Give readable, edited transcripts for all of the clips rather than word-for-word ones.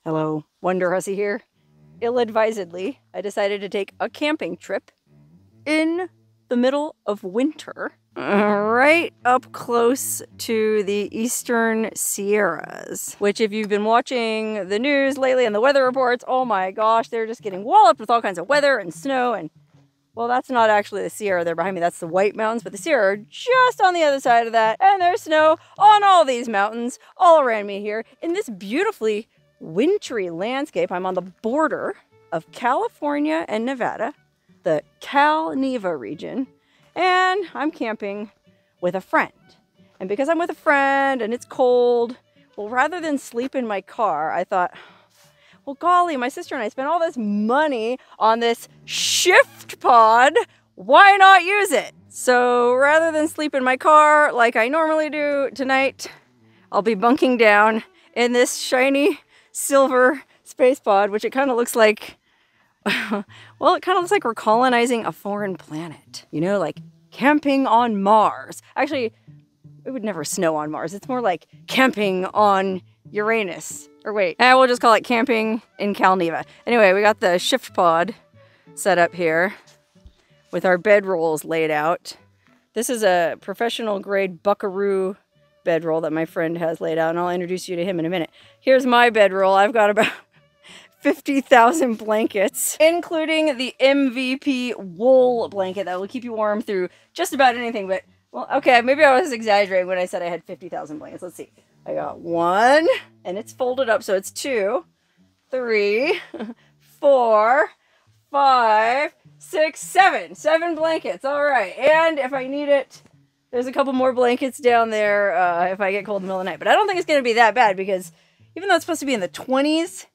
Hello, Wonderhussy here. Ill-advisedly, I decided to take a camping trip in the middle of winter, right up close to the eastern Sierras, which if you've been watching the news lately and the weather reports, oh my gosh, they're just getting walloped with all kinds of weather and snow. And well, that's not actually the Sierra there behind me, that's the White Mountains, but the Sierra are just on the other side of that, and there's snow on all these mountains all around me here in this beautifully wintry landscape. I'm on the border of California and Nevada, the Cal Neva region, and I'm camping with a friend. And because I'm with a friend and it's cold, well, rather than sleep in my car, I thought, well, golly, my sister and I spent all this money on this shift pod. Why not use it? So rather than sleep in my car like I normally do tonight, I'll be bunking down in this shiny silver space pod, which it kind of looks like, well, it kind of looks like we're colonizing a foreign planet. You know, like camping on Mars. Actually, it would never snow on Mars. It's more like camping on Uranus. Or wait, we'll just call it camping in Cal Neva. Anyway, we got the shift pod set up here with our bedrolls laid out. This is a professional grade buckaroo bedroll that my friend has laid out, and I'll introduce you to him in a minute. Here's my bedroll. I've got about 50,000 blankets, including the MVP wool blanket that will keep you warm through just about anything. But, well, okay, maybe I was exaggerating when I said I had 50,000 blankets. Let's see. I got 1, and it's folded up, so it's 2, 3, 4, 5, 6, 7. 7 blankets. All right. And if I need it, there's a couple more blankets down there if I get cold in the middle of the night. But I don't think it's going to be that bad because even though it's supposed to be in the 20s,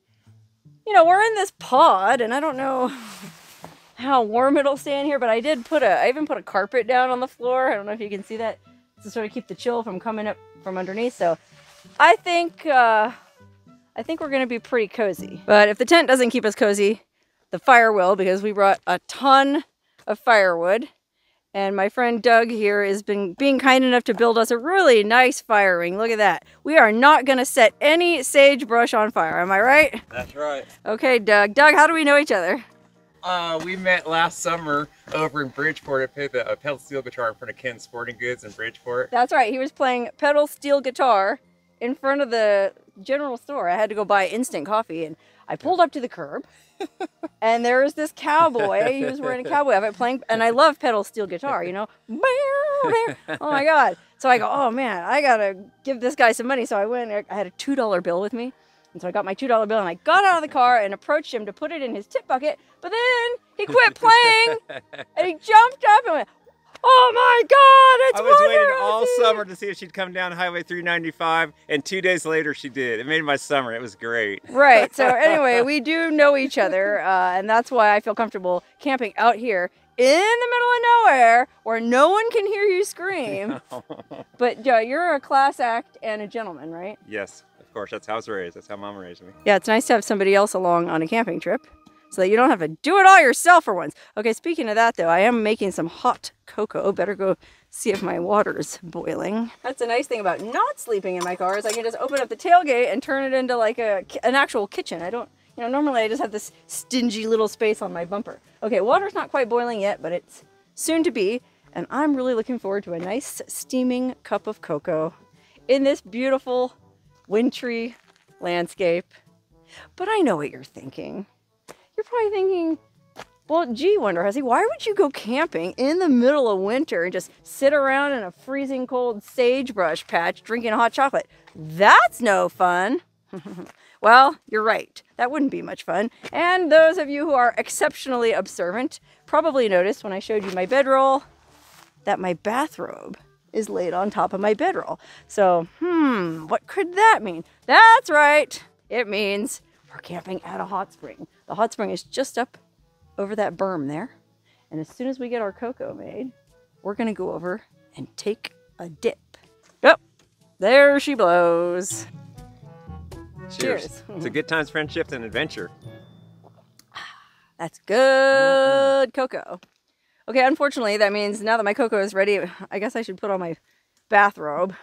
you know, we're in this pod, and I don't know how warm it'll stay in here, but I even put a carpet down on the floor. I don't know if you can see that, to sort of keep the chill from coming up from underneath. So I think we're going to be pretty cozy. But if the tent doesn't keep us cozy, the fire will, because we brought a ton of firewood. And my friend Doug here has been being kind enough to build us a really nice fire ring. Look at that. We are not going to set any sagebrush on fire. Am I right? That's right. Okay, Doug. Doug, how do we know each other? We met last summer over in Bridgeport. I played the pedal steel guitar in front of Ken's Sporting Goods in Bridgeport. That's right. He was playing pedal steel guitar in front of the general store. I had to go buy instant coffee, and I pulled up to the curb. And there was this cowboy. He was wearing a cowboy outfit playing, and I love pedal steel guitar, you know. Oh my God. So I go, oh man, I gotta give this guy some money. So I went, I had a $2 bill with me. And so I got my $2 bill, and I got out of the car and approached him to put it in his tip bucket. But then he quit playing, and he jumped up and went, oh my God, it's I was waiting Wonderhussy! all summer to see if she'd come down Highway 395, and 2 days later she did. It made my summer. It was great. Right. So anyway, we do know each other, and that's why I feel comfortable camping out here in the middle of nowhere where no one can hear you scream. But you're a class act and a gentleman, right? Yes, of course. That's how I was raised. That's how Mom raised me. Yeah, it's nice to have somebody else along on a camping trip so that you don't have to do it all yourself for once. Okay, speaking of that, though, I am making some hot cocoa. Better go see if my water's boiling. That's the nice thing about not sleeping in my car is I can just open up the tailgate and turn it into like an actual kitchen. I don't, you know, normally I just have this stingy little space on my bumper. Okay, water's not quite boiling yet, but it's soon to be, and I'm really looking forward to a nice steaming cup of cocoa in this beautiful wintry landscape. But I know what you're thinking. You're probably thinking, well, gee, Wonderhussy, why would you go camping in the middle of winter and just sit around in a freezing cold sagebrush patch drinking hot chocolate? That's no fun. Well, you're right. That wouldn't be much fun. And those of you who are exceptionally observant probably noticed when I showed you my bedroll that my bathrobe is laid on top of my bedroll. So, what could that mean? That's right. It means we're camping at a hot spring. The hot spring is just up over that berm there. And as soon as we get our cocoa made, we're going to go over and take a dip. Yep, there she blows. Cheers. It's a good times, friendship, and adventure. That's good cocoa. Okay, unfortunately, that means now that my cocoa is ready, I guess I should put on my bathrobe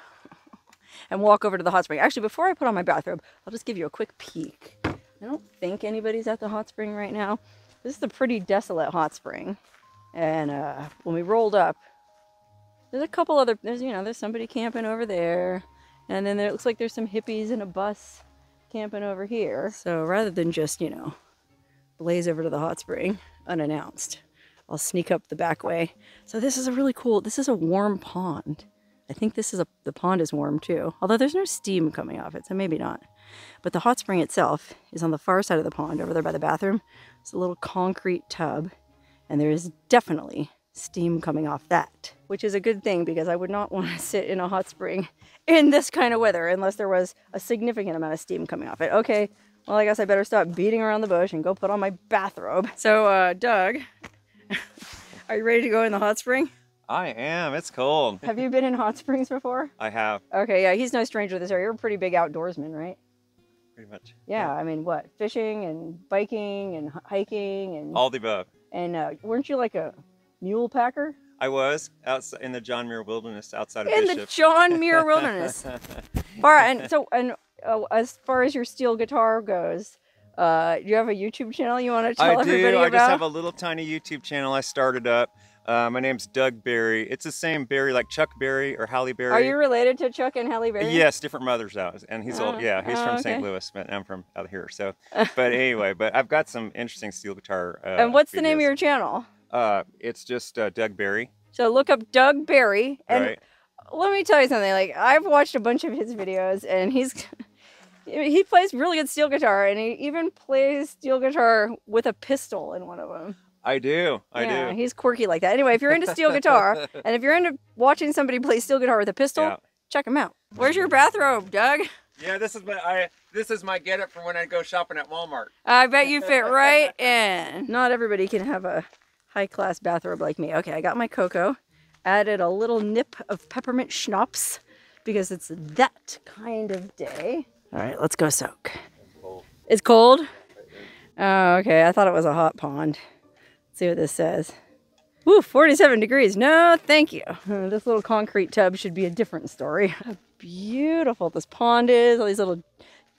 and walk over to the hot spring. Actually, before I put on my bathrobe, I'll just give you a quick peek I don't think anybody's at the hot spring right now. This is a pretty desolate hot spring. And when we rolled up, there's a couple other, there's somebody camping over there. And then it looks like there's some hippies in a bus camping over here. So rather than just, blaze over to the hot spring unannounced, I'll sneak up the back way. So this is a warm pond. I think the pond is warm too. Although there's no steam coming off it, so maybe not. But the hot spring itself is on the far side of the pond over there by the bathroom. It's a little concrete tub. And there is definitely steam coming off that, which is a good thing because I would not want to sit in a hot spring in this kind of weather unless there was a significant amount of steam coming off it. Okay, well, I guess I better stop beating around the bush and go put on my bathrobe. So, Doug, are you ready to go in the hot spring? I am. It's cold. Have you been in hot springs before? I have. Okay, yeah, he's no stranger to this area. You're a pretty big outdoorsman, right? Pretty much. Yeah, I mean, what? Fishing and biking and hiking and... All the above. And weren't you like a mule packer? I was outside in the John Muir Wilderness outside of in Bishop. The John Muir Wilderness. As far as your steel guitar goes, do you have a YouTube channel you want to tell everybody about? I just have a little tiny YouTube channel I started up. My name's Doug Berry. It's the same Berry like Chuck Berry or Halle Berry. Are you related to Chuck and Halle Berry? Yes, different mothers out. And he's old. Yeah, he's from St. Louis, but I'm from out here. So, but anyway, I've got some interesting steel guitar. And what's the name of your channel? It's just Doug Berry. So look up Doug Berry. And right. Let me tell you something. Like, I've watched a bunch of his videos, and he plays really good steel guitar, and he even plays steel guitar with a pistol in one of them. I do. Yeah, he's quirky like that. Anyway, if you're into steel guitar, and if you're into watching somebody play steel guitar with a pistol, check him out. Where's your bathrobe, Doug? Yeah, this is my get-up for when I go shopping at Walmart. I bet you fit right in. Not everybody can have a high-class bathrobe like me. Okay, I got my cocoa. Added a little nip of peppermint schnapps because it's that kind of day. All right, let's go soak. It's cold? Oh, okay. I thought it was a hot pond. Let's see what this says. Woo, 47 degrees. No, thank you. This little concrete tub should be a different story. How beautiful this pond is. All these little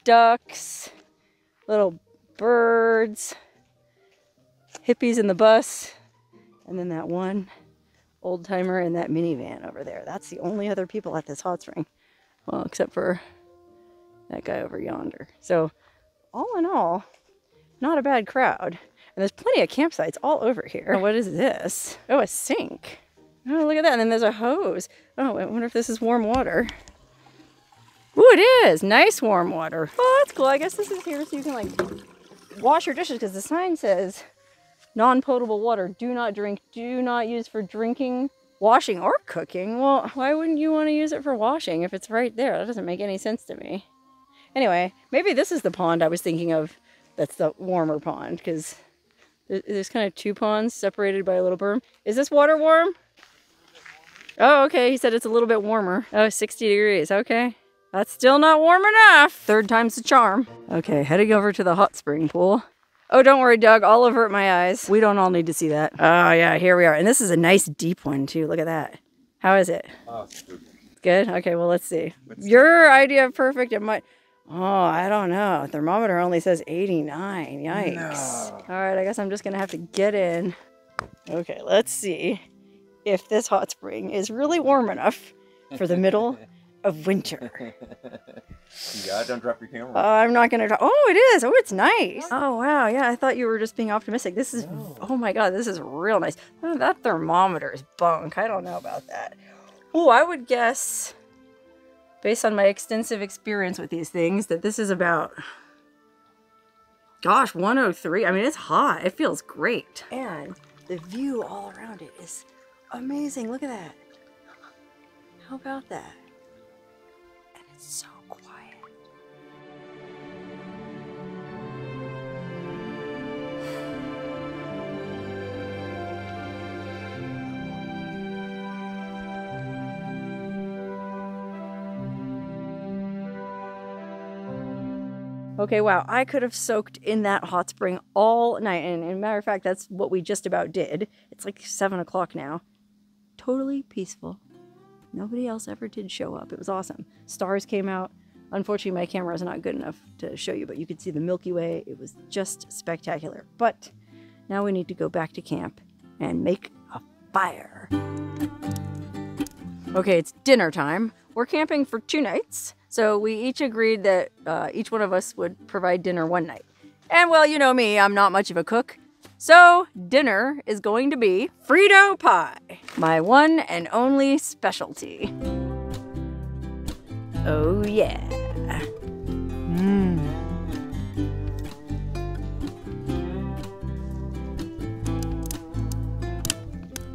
ducks, little birds, hippies in the bus, and then that one old timer in that minivan over there. That's the only other people at this hot spring. Well, except for that guy over yonder. So, all in all, not a bad crowd. And there's plenty of campsites all over here. What is this? Oh, a sink. Oh, look at that. And then there's a hose. Oh, I wonder if this is warm water. Ooh, it is. Nice warm water. Oh, that's cool. I guess this is here so you can, like, wash your dishes because the sign says non-potable water. Do not drink. Do not use for drinking, washing, or cooking. Well, why wouldn't you want to use it for washing if it's right there? That doesn't make any sense to me. Anyway, maybe this is the pond I was thinking of. That's the warmer pond because there's kind of two ponds separated by a little berm. Is this water warm? Oh, okay. He said it's a little bit warmer. Oh, 60 degrees. Okay. That's still not warm enough. Third time's the charm. Okay, heading over to the hot spring pool. Oh, don't worry, Doug. I'll avert my eyes. We don't all need to see that. Oh, yeah, here we are. And this is a nice deep one, too. Look at that. How is it? Oh, it's good. Good? Okay, well, let's see. Your idea of perfect, it might... Oh, I don't know. Thermometer only says 89. Yikes. No. All right, I guess I'm just going to have to get in. Okay, let's see if this hot spring is really warm enough for the middle of winter. Yeah, don't drop your camera. I'm not going to... Oh, it is. Oh, it's nice. Oh, wow. Yeah, I thought you were just being optimistic. This is... No. Oh, my God. This is real nice. Oh, that thermometer is bunk. I don't know about that. Oh, I would guess, based on my extensive experience with these things, that this is about... Gosh, 103. I mean, it's hot. It feels great. And the view all around it is amazing. Look at that. How about that? And it's so quiet. Okay, wow, I could have soaked in that hot spring all night. And as a matter of fact, that's what we just about did. It's like 7 o'clock now. Totally peaceful. Nobody else ever did show up. It was awesome. Stars came out. Unfortunately, my camera is not good enough to show you, but you could see the Milky Way. It was just spectacular. But now we need to go back to camp and make a fire. Okay, it's dinner time. We're camping for 2 nights. So we each agreed that each one of us would provide dinner one night. And well, you know me, I'm not much of a cook. So dinner is going to be Frito pie, my one and only specialty. Oh yeah.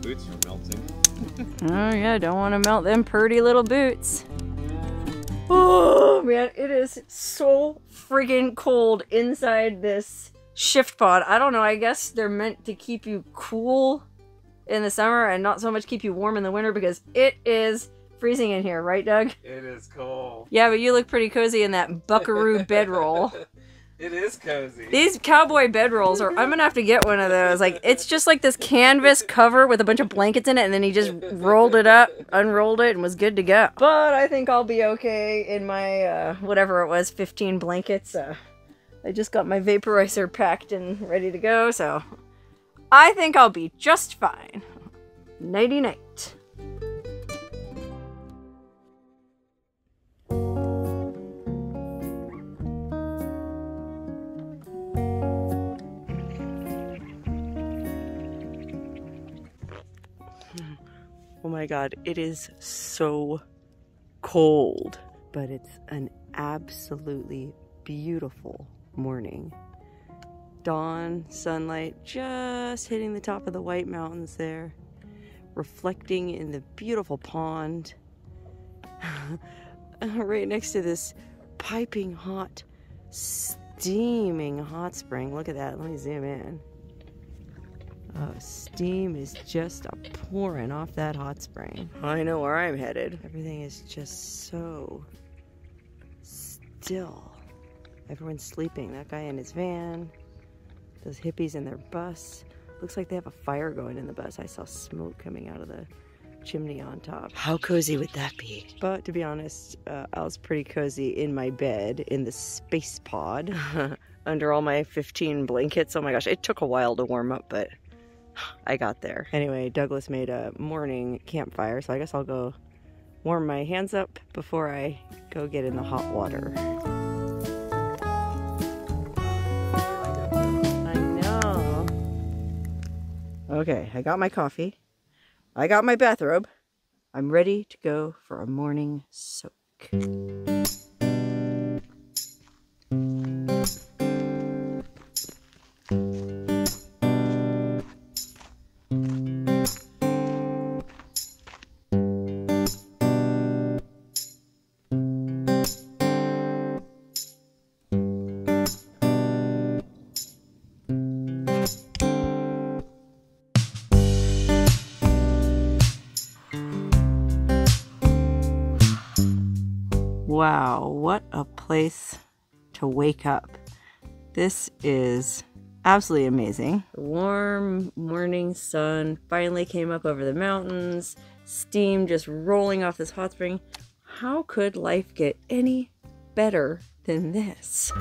Boots are melting. Oh yeah, don't want to melt them purty little boots. Oh man, it is so friggin' cold inside this shift pod. I don't know, I guess they're meant to keep you cool in the summer and not so much keep you warm in the winter because it is freezing in here, right Doug? It is cold. Yeah, but you look pretty cozy in that buckaroo bedroll. It is cozy. These cowboy bedrolls are, I'm gonna have to get one of those. Like, it's just like this canvas cover with a bunch of blankets in it, and then he just rolled it up, unrolled it, and was good to go. But I think I'll be okay in my, whatever it was, 15 blankets. I just got my vaporizer packed and ready to go, so I think I'll be just fine. Nighty-night. Oh my god, it is so cold, but it's an absolutely beautiful morning. Dawn, sunlight just hitting the top of the White Mountains there, reflecting in the beautiful pond right next to this piping hot, steaming hot spring. Look at that, let me zoom in. Oh, steam is just pouring off that hot spring. I know where I'm headed. Everything is just so still. Everyone's sleeping. That guy in his van. Those hippies in their bus. Looks like they have a fire going in the bus. I saw smoke coming out of the chimney on top. How cozy would that be? But to be honest, I was pretty cozy in my bed in the space pod under all my 15 blankets. Oh my gosh, it took a while to warm up, but I got there. Anyway, Douglas made a morning campfire, so I guess I'll go warm my hands up before I go get in the hot water. I know. Okay, I got my coffee. I got my bathrobe. I'm ready to go for a morning soak. Wow, what a place to wake up. This is absolutely amazing. The warm morning sun finally came up over the mountains, steam just rolling off this hot spring. How could life get any better than this?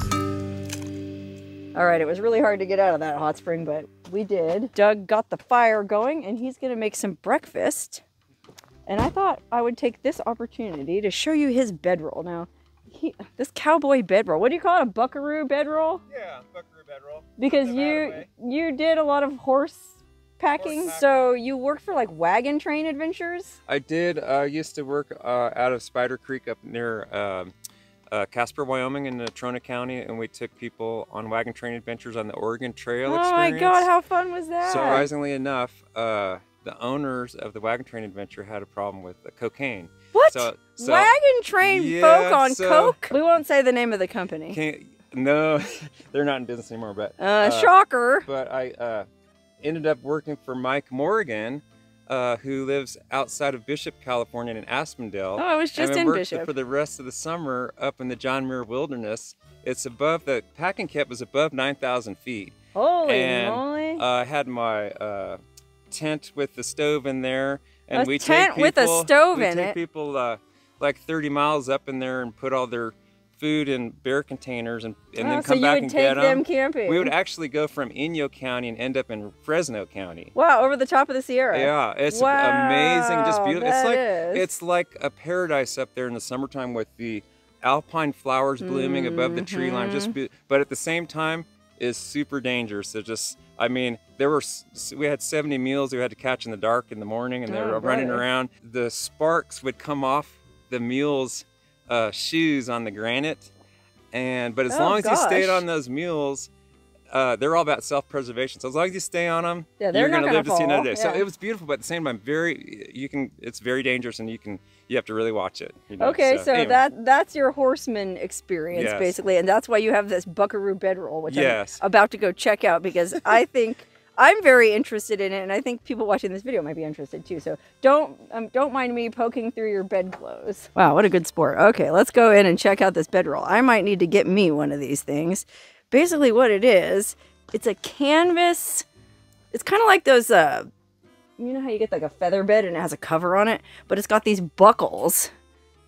All right, it was really hard to get out of that hot spring, but we did. Doug got the fire going and he's gonna make some breakfast. And I thought I would take this opportunity to show you his bedroll. Now, this cowboy bedroll, what do you call it, a buckaroo bedroll? Yeah, buckaroo bedroll. Because you did a lot of horse packing, so you worked for like wagon train adventures? I did. I used to work out of Spider Creek up near Casper, Wyoming in Natrona County, and we took people on wagon train adventures on the Oregon Trail experience. Oh my god, how fun was that? Surprisingly enough, the owners of the wagon train adventure had a problem with cocaine. What? So, wagon train folk on coke? We won't say the name of the company. No, they're not in business anymore. But shocker. But I ended up working for Mike Morgan, who lives outside of Bishop, California, in Aspendale. Oh, I was just in Bishop. For the rest of the summer up in the John Muir Wilderness. It's above, the packing camp was above 9,000 feet. Holy moly. I had my tent with the stove in there, and we take people like 30 miles up in there and put all their food in bear containers and Oh, then so come you back would and take get them them. camping. We would actually go from Inyo County and end up in Fresno County. Wow, over the top of the Sierra. Yeah, it's Wow, amazing, just beautiful. that is. It's like a paradise up there in the summertime with the alpine flowers blooming above the tree line. But at the same time, is super dangerous. So just, I mean, we had 70 mules we had to catch in the dark in the morning, and they were running around. The sparks would come off the mules' shoes on the granite, but as long as you stayed on those mules, they're all about self-preservation. So as long as you stay on them, you're going to live to see another day. So it was beautiful, but at the same time, it's very dangerous, and you have to really watch it. You know? Okay, so anyway. that's your horseman experience, basically, and that's why you have this buckaroo bedroll, which I'm about to go check out, because I think I'm very interested in it, and I think people watching this video might be interested too. So don't mind me poking through your bedclothes. Wow, what a good sport. Okay, let's go in and check out this bedroll. I might need to get me one of these things. Basically what it is, it's a canvas. It's kind of like those, you know how you get like a feather bed and it has a cover on it, but it's got these buckles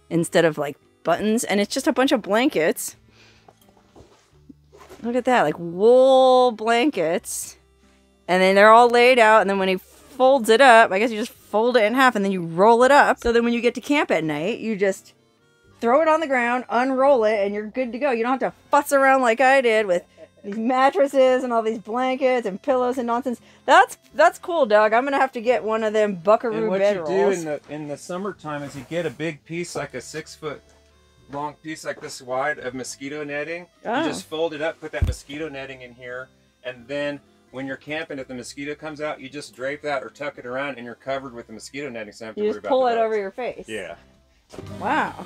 instead of like buttons, and it's just a bunch of blankets. Look at that, like wool blankets. And then they're all laid out, and then when he folds it up, I guess you just fold it in half and then you roll it up. So then when you get to camp at night, you just throw it on the ground, unroll it, and you're good to go. You don't have to fuss around like I did with these mattresses and all these blankets and pillows and nonsense. That's cool, Doug. I'm gonna have to get one of them buckaroo bedrolls. And what you do in the summertime is you get a big piece, like a 6-foot long piece like this wide of mosquito netting. You just fold it up, put that mosquito netting in here, and then when you're camping, if the mosquito comes out, you just drape that or tuck it around, and you're covered with the mosquito netting, so you don't have to worry about it. You just pull it over your face. Yeah. Wow.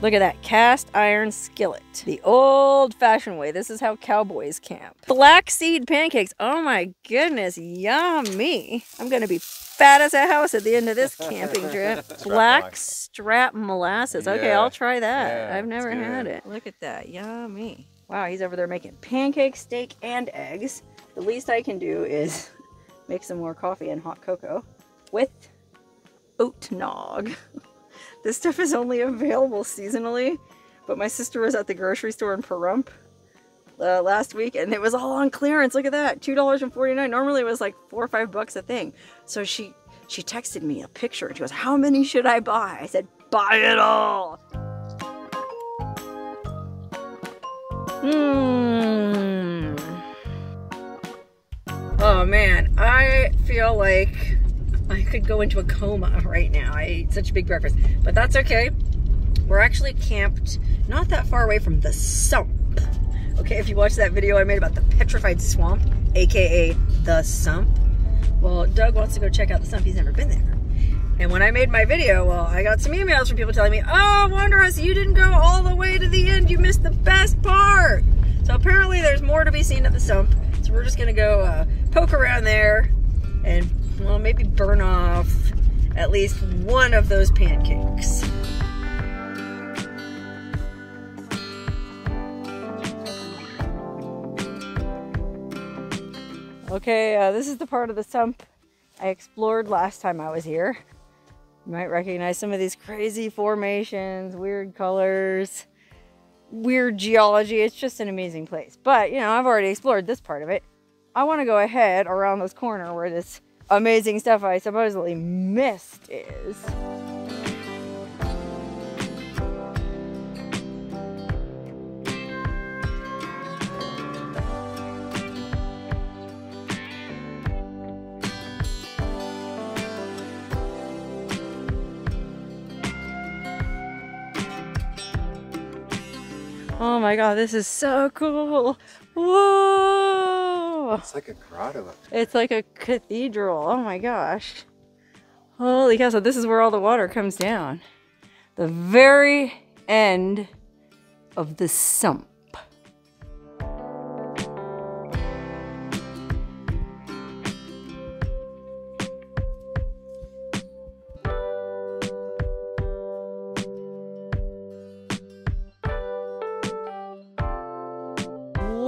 Look at that cast iron skillet. The old-fashioned way. This is how cowboys camp. Flaxseed pancakes. Oh my goodness, yummy. I'm gonna be fat as a house at the end of this camping trip. Black strap molasses. Okay, I'll try that. Yeah, I've never had it. Look at that, yummy. Wow, he's over there making pancakes, steak, and eggs. The least I can do is make some more coffee and hot cocoa with oat nog. This stuff is only available seasonally, but my sister was at the grocery store in Pahrump last week, and it was all on clearance. Look at that, $2.49. Normally it was like $4 or $5 a thing. So she texted me a picture, and she goes, "How many should I buy?" I said, "Buy it all." Oh man, I feel like I could go into a coma right now. I ate such a big breakfast, but that's okay. We're actually camped not that far away from the sump. Okay, if you watched that video I made about the petrified swamp, aka the sump, well, Doug wants to go check out the sump. He's never been there. And when I made my video, well, I got some emails from people telling me, "Oh, Wonderhussy, you didn't go all the way to the end. You missed the best part." So apparently there's more to be seen at the sump. So we're just gonna go poke around there and, well, maybe burn off at least one of those pancakes. Okay, this is the part of the sump I explored last time I was here. You might recognize some of these crazy formations, weird colors, weird geology. It's just an amazing place. But, you know, I've already explored this part of it. I want to go ahead around this corner where this amazing stuff I supposedly missed is. Oh my god, this is so cool. Whoa! It's like a grotto up there. It's like a cathedral. Oh my gosh. Holy cow, so this is where all the water comes down. The very end of the sump.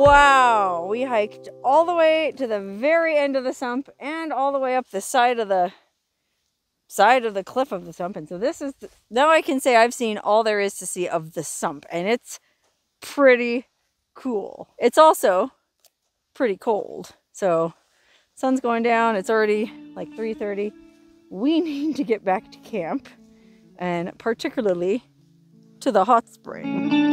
Wow, we hiked all the way to the very end of the sump and all the way up the side of the side of the cliff of the sump. And so this is, now I can say I've seen all there is to see of the sump, and it's pretty cool. It's also pretty cold. So sun's going down. It's already like 3:30. We need to get back to camp, and particularly to the hot spring.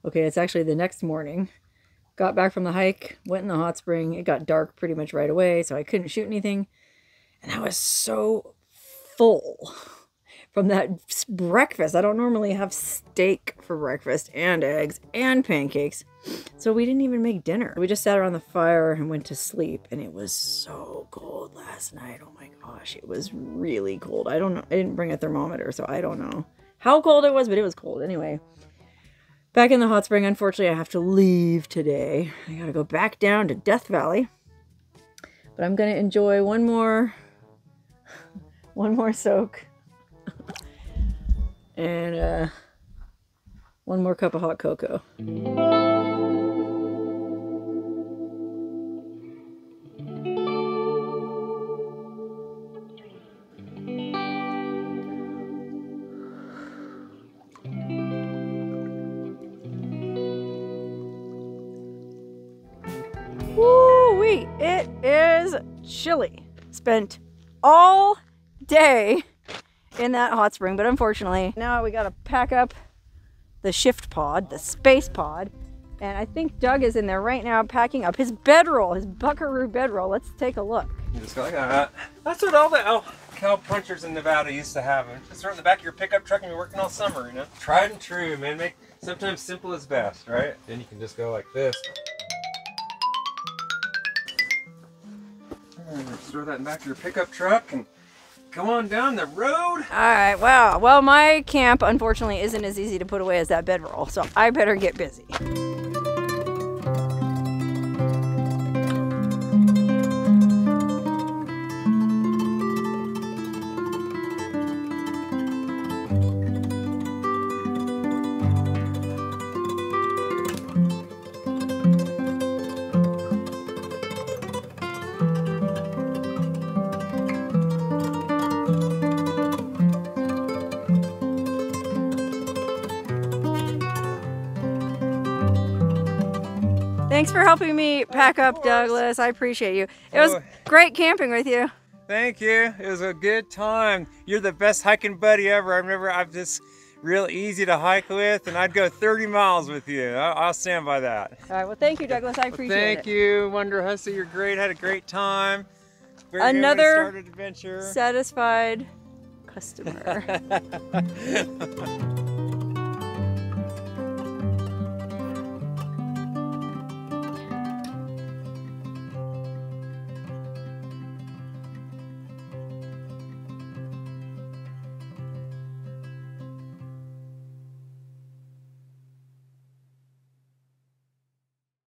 Okay, it's actually the next morning. Got back from the hike, went in the hot spring. It got dark pretty much right away, so I couldn't shoot anything. And I was so full from that breakfast. I don't normally have steak for breakfast and eggs and pancakes. So we didn't even make dinner. We just sat around the fire and went to sleep. And it was so cold last night. Oh my gosh, it was really cold. I don't know. I didn't bring a thermometer, so I don't know how cold it was, but it was cold anyway. Back in the hot spring, unfortunately, I have to leave today. I gotta go back down to Death Valley. But I'm gonna enjoy one more soak. And one more cup of hot cocoa. Woo-wee! It is chilly. Spent all day in that hot spring, but unfortunately now we gotta pack up the shift pod, the space pod, and I think Doug is in there right now packing up his bedroll, his buckaroo bedroll. Let's take a look. Just go like that. That's what all the cow punchers in Nevada used to have. Just throw it in the back of your pickup truck and you're working all summer, you know? Tried and true, man. Sometimes simple is best, right? Then you can just go like this. And just throw that in the back of your pickup truck and go on down the road. All right, wow. Well, my camp, unfortunately, isn't as easy to put away as that bedroll, so I better get busy. Thanks for helping me pack up, Douglas. I appreciate you. It was great camping with you. Thank you. It was a good time. You're the best hiking buddy ever. I'm just real easy to hike with, and I'd go 30 miles with you. I'll stand by that. All right. Well, thank you, Douglas. I appreciate it. Thank you, Wonderhussy. You're great. Had a great time. Another adventure. Satisfied customer.